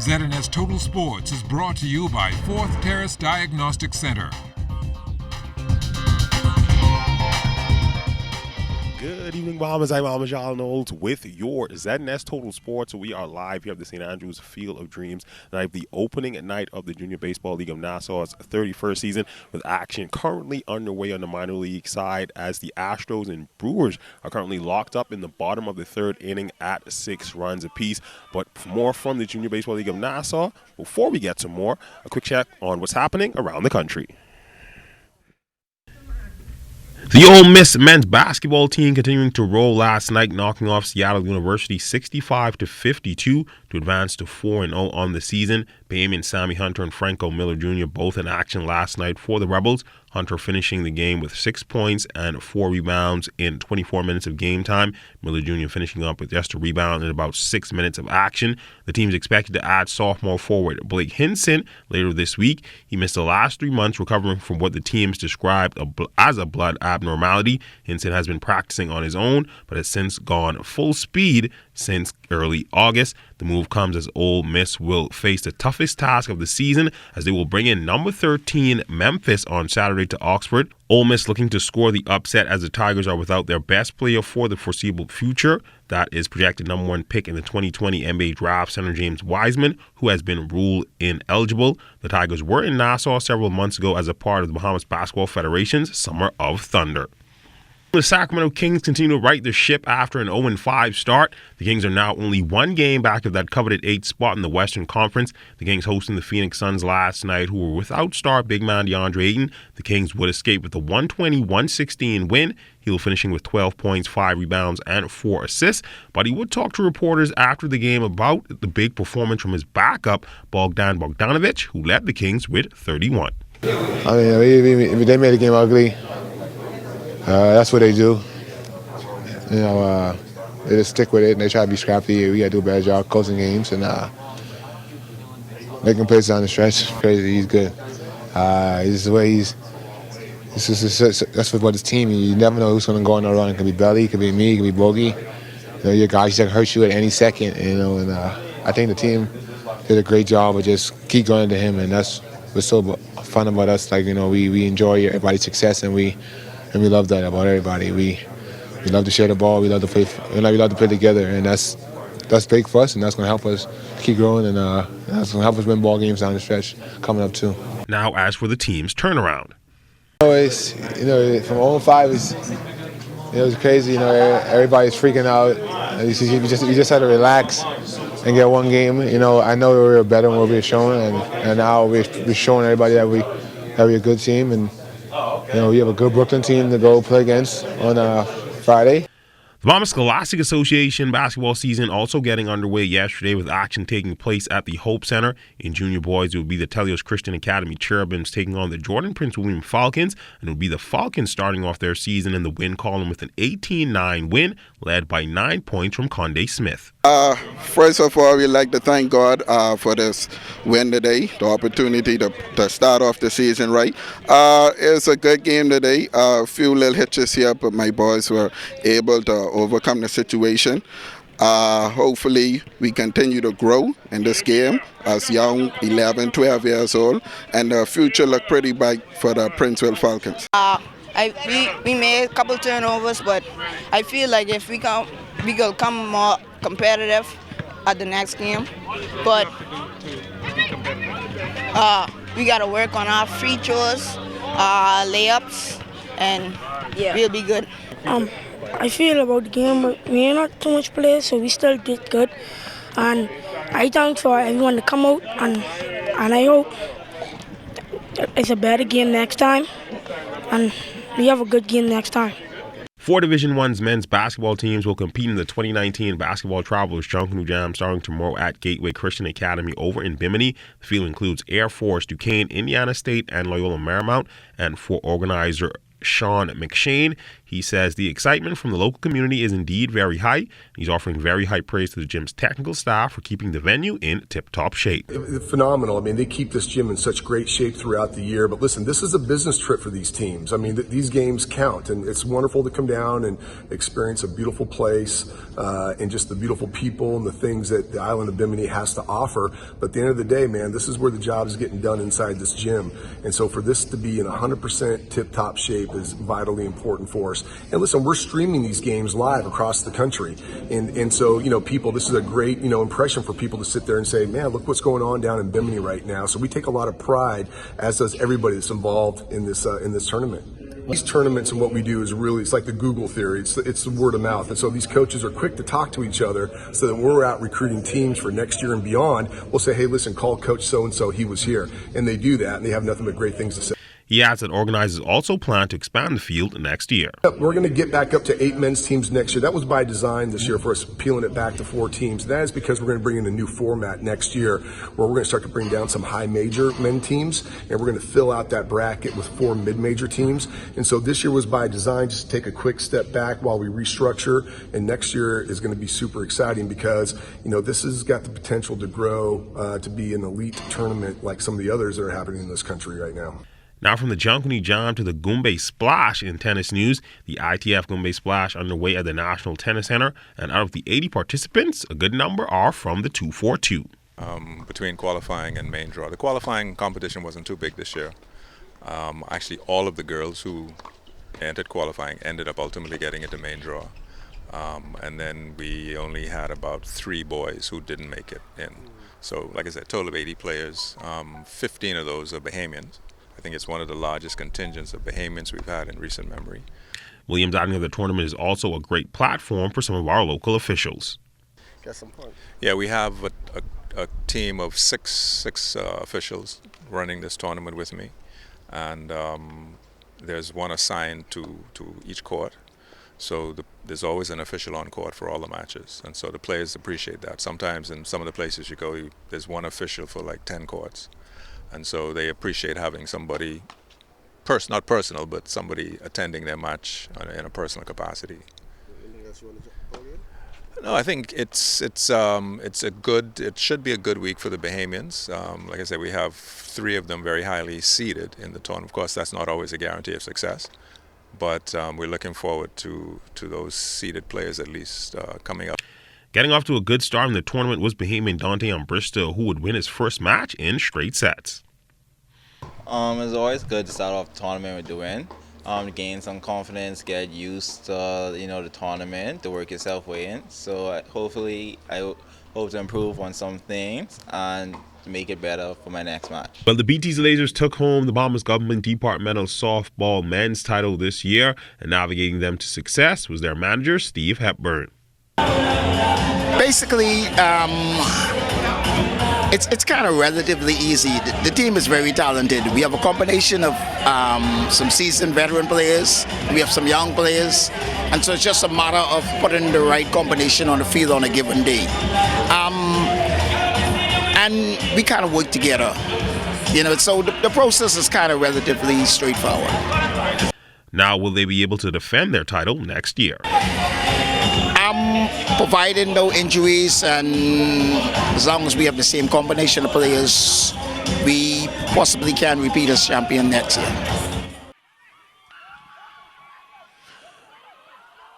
ZNS Total Sports is brought to you by Fourth Terrace Diagnostic Center. Good evening, Bombers. I'm John Knowles with your ZNS Total Sports. We are live here at the St. Andrews Field of Dreams tonight, the opening night of the Junior Baseball League of Nassau's 31st season, with action currently underway on the minor league side as the Astros and Brewers are currently locked up in the bottom of the third inning at 6 runs apiece. But for more from the Junior Baseball League of Nassau, before we get to more, a quick check on what's happening around the country. The Ole Miss men's basketball team continuing to roll last night, knocking off Seattle University 65-52 to advance to 4-0 on the season. Bayman Sammy Hunter and Franco Miller Jr. both in action last night for the Rebels. Hunter finishing the game with 6 points and 4 rebounds in 24 minutes of game time. Miller Jr. finishing up with just a rebound in about 6 minutes of action. The team is expected to add sophomore forward Blake Hinson later this week. He missed the last 3 months recovering from what the team's described as a blood abnormality. Hinson has been practicing on his own, but has since gone full speed since early August. The move comes as Ole Miss will face the toughest task of the season as they will bring in number 13 Memphis on Saturday to Oxford. Ole Miss looking to score the upset as the Tigers are without their best player for the foreseeable future. That is projected number 1 pick in the 2020 NBA draft, center James Wiseman, who has been ruled ineligible. The Tigers were in Nassau several months ago as a part of the Bahamas Basketball Federation's Summer of Thunder. The Sacramento Kings continue to right the ship after an 0-5 start. The Kings are now only 1 game back of that coveted 8th spot in the Western Conference. The Kings hosting the Phoenix Suns last night, who were without star big man DeAndre Ayton. The Kings would escape with a 120-116 win. He will finishing with 12 points, 5 rebounds, and 4 assists. But he would talk to reporters after the game about the big performance from his backup, Bogdan Bogdanovic, who led the Kings with 31. I mean, they made the game ugly. That's what they do. You know, they just stick with it and they try to be scrappy. We got to do a better job closing games and making plays down the stretch. Crazy, he's good. He's the way he's. That's what his team. You never know who's going to go on the run. It could be Belly, it could be me, it could be Bogey. You know, your guys that hurt you at any second. You know, and I think the team did a great job of just keep going to him, and that's what's so fun about us. Like, you know, we enjoy everybody's success, and we love that about everybody. We love to share the ball. We love to play. We love to play together, and that's big for us, and that's going to help us keep growing, and that's going to help us win ball games down the stretch coming up too. Now, as for the team's turnaround, it's, you know, from 0-5 it was crazy. You know, everybody's freaking out. You just had to relax and get 1 game. You know, I know we were better than what we were showing, and now we're showing everybody that we're a good team, and you know, we have a good Brooklyn team to go play against on Friday. the Bahamas Scholastic Association basketball season also getting underway yesterday with action taking place at the Hope Center. In junior boys, it will be the Telios Christian Academy Cherubims taking on the Jordan Prince William Falcons, and it will be the Falcons starting off their season in the win column with an 18-9 win led by 9 points from Conde Smith. First of all, we'd like to thank God for this win today, the opportunity to start off the season right. It's a good game today. A few little hitches here, but my boys were able to overcome the situation. Hopefully, we continue to grow in this game as young, 11, 12 years old, and the future look pretty bright for the Princeville Falcons. We made a couple turnovers, but I feel like if we could come more competitive at the next game. But we got to work on our free throws, layups, and we'll be good. I feel about the game, but we ain't not too much players, so we still did good. And I thank for everyone to come out, and I hope it's a better game next time, and we have a good game next time. 4 Division I's men's basketball teams will compete in the 2019 Basketball Travelers Junkanoo Jam starting tomorrow at Gateway Christian Academy over in Bimini. The field includes Air Force, Duquesne, Indiana State, and Loyola Marymount. And for organizer Sean McShane, He says the excitement from the local community is indeed very high. He's offering very high praise to the gym's technical staff for keeping the venue in tip-top shape. Phenomenal. I mean, they keep this gym in such great shape throughout the year. But listen, this is a business trip for these teams. I mean, these games count, and it's wonderful to come down and experience a beautiful place and just the beautiful people and the things that the island of Bimini has to offer. But at the end of the day, man, this is where the job is getting done inside this gym. And so for this to be in 100% tip-top shape is vitally important for us. And listen, we're streaming these games live across the country. And so, people, this is a great, impression for people to sit there and say, man, look what's going on down in Bimini right now. So we take a lot of pride, as does everybody that's involved in this tournament. These tournaments and what we do is really, it's like the Google theory. It's the word of mouth. And so these coaches are quick to talk to each other so that when we're out recruiting teams for next year and beyond, we'll say, hey, listen, call Coach so-and-so, he was here. And they do that, and they have nothing but great things to say. He adds that organizers also plan to expand the field next year. We're going to get back up to 8 men's teams next year. That was by design this year for us, peeling it back to 4 teams. That is because we're going to bring in a new format next year where we're going to start to bring down some high major men teams, and we're going to fill out that bracket with 4 mid-major teams. And so this year was by design, just to take a quick step back while we restructure. And next year is going to be super exciting because, this has got the potential to grow to be an elite tournament like some of the others that are happening in this country right now. Now from the Junkanoo Jam to the Goombay Splash in tennis news, the ITF Goombay Splash underway at the National Tennis Center, and out of the 80 participants, a good number are from the 242. Between qualifying and main draw. The qualifying competition wasn't too big this year. Actually, all of the girls who entered qualifying ended up ultimately getting into main draw. And then we only had about 3 boys who didn't make it in. So, like I said, total of 80 players. 15 of those are Bahamians. I think it's one of the largest contingents of Bahamians we've had in recent memory. Williams adding that the tournament is also a great platform for some of our local officials. Get some points. Yeah, we have a team of six officials running this tournament with me, and there's one assigned to each court. So there's always an official on court for all the matches, and so the players appreciate that. Sometimes in some of the places you go, there's one official for like 10 courts. And so they appreciate having somebody, not personal, but somebody attending their match in a personal capacity. Anything else you want to plug in? No, I think it should be a good week for the Bahamians. Like I said, we have 3 of them very highly seeded in the tournament. Of course, that's not always a guarantee of success, but we're looking forward to those seeded players at least coming up. Getting off to a good start in the tournament was Bahamian Dante Ambrista, who would win his first match in straight sets. It's always good to start off the tournament with the win. Gain some confidence, get used to the tournament, to work yourself way in. So I hope to improve on some things and to make it better for my next match. Well, the BT's Lasers took home the Bahamas Government Departmental Softball Men's title this year, and navigating them to success was their manager, Steve Hepburn. Basically, it's kind of relatively easy. The team is very talented. We have a combination of some seasoned veteran players. We have some young players. And so it's just a matter of putting the right combination on the field on a given day. And we kind of work together. So the process is kind of relatively straightforward. Now, will they be able to defend their title next year? Providing no injuries, and as long as we have the same combination of players, we possibly can repeat as champion next year.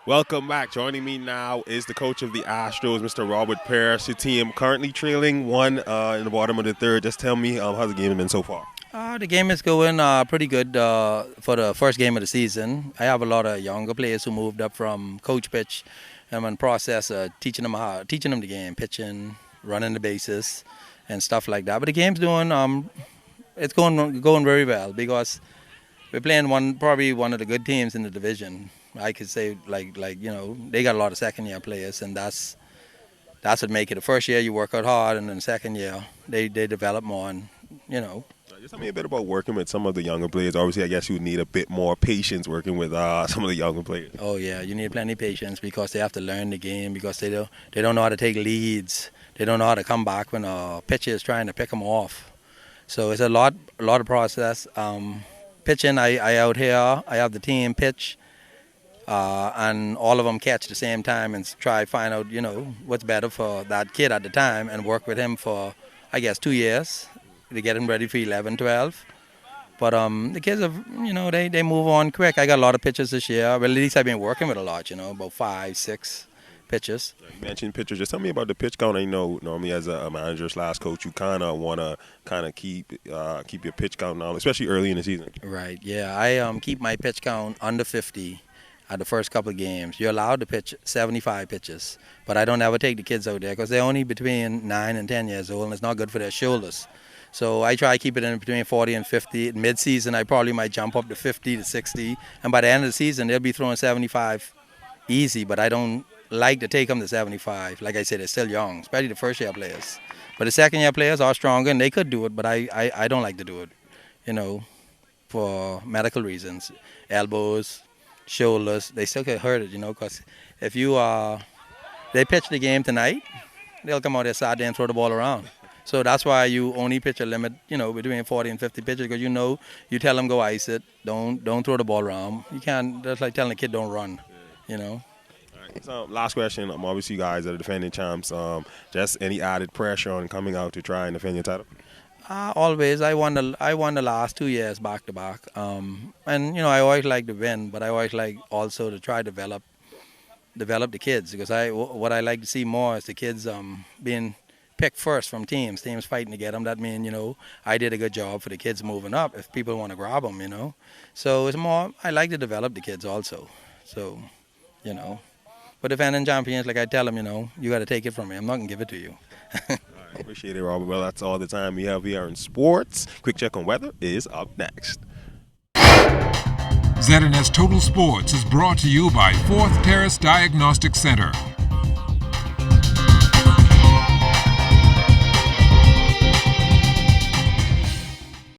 Welcome back. Joining me now is the coach of the Astros, Mr. Robert Parrish. Your team currently trailing 1 in the bottom of the 3rd. Just tell me how's the game been so far? The game is going pretty good for the first game of the season. I have a lot of younger players who moved up from coach pitch. I'm in the process of teaching them the game, pitching, running the bases, and stuff like that. But the game's doing it's going very well because we're playing probably one of the good teams in the division. I could say like they got a lot of second-year players, and that's what make it. The first year you work out hard, and then the second year they develop more, and Just tell me a bit about working with some of the younger players. Obviously, I guess you would need a bit more patience working with some of the younger players. Oh yeah, you need plenty of patience because they have to learn the game because they don't know how to take leads. They don't know how to come back when a pitcher is trying to pick them off. So it's a lot of process. Pitching, I out here, I have the team pitch and all of them catch the same time and try find out, what's better for that kid at the time and work with him for, I guess, 2 years to get him ready for 11, 12. But the kids have, they move on quick. I got a lot of pitchers this year. Well, at least I've been working with a lot, about 5, 6 pitchers. You mentioned pitchers. Just tell me about the pitch count. I know normally as a manager / coach, you kind of want to keep your pitch count now, especially early in the season. Right. Yeah, I keep my pitch count under 50 at the first couple of games. You're allowed to pitch 75 pitches, but I don't ever take the kids out there because they're only between 9 and 10 years old, and it's not good for their shoulders. So I try to keep it in between 40 and 50. Mid-season, I probably might jump up to 50 to 60, and by the end of the season, they'll be throwing 75 easy, but I don't like to take them to 75. Like I said, they're still young, especially the first-year players. But the second-year players are stronger, and they could do it, but I don't like to do it, for medical reasons. Elbows, shoulders, they still get hurt, because if they pitch the game tonight, they'll come out there Saturday and throw the ball around. So that's why you only pitch a limit, between 40 and 50 pitches, because you tell them go ice it, don't throw the ball around. You can't, that's like telling a kid don't run, All right, so last question, obviously you guys are the defending champs, just any added pressure on coming out to try and defend your title? Always. I won the last 2 years back to back, and I always like to win, but I always like also to try to develop the kids, because what I like to see more is the kids being picked first from teams fighting to get them. That means, I did a good job for the kids moving up if people want to grab them, So it's more, I like to develop the kids also. So, but defending champions, like I tell them, you got to take it from me. I'm not going to give it to you. All right, appreciate it, Robert. Well, that's all the time we have here in sports. Quick check on weather is up next. ZNS Total Sports is brought to you by 4th Terrace Diagnostic Center.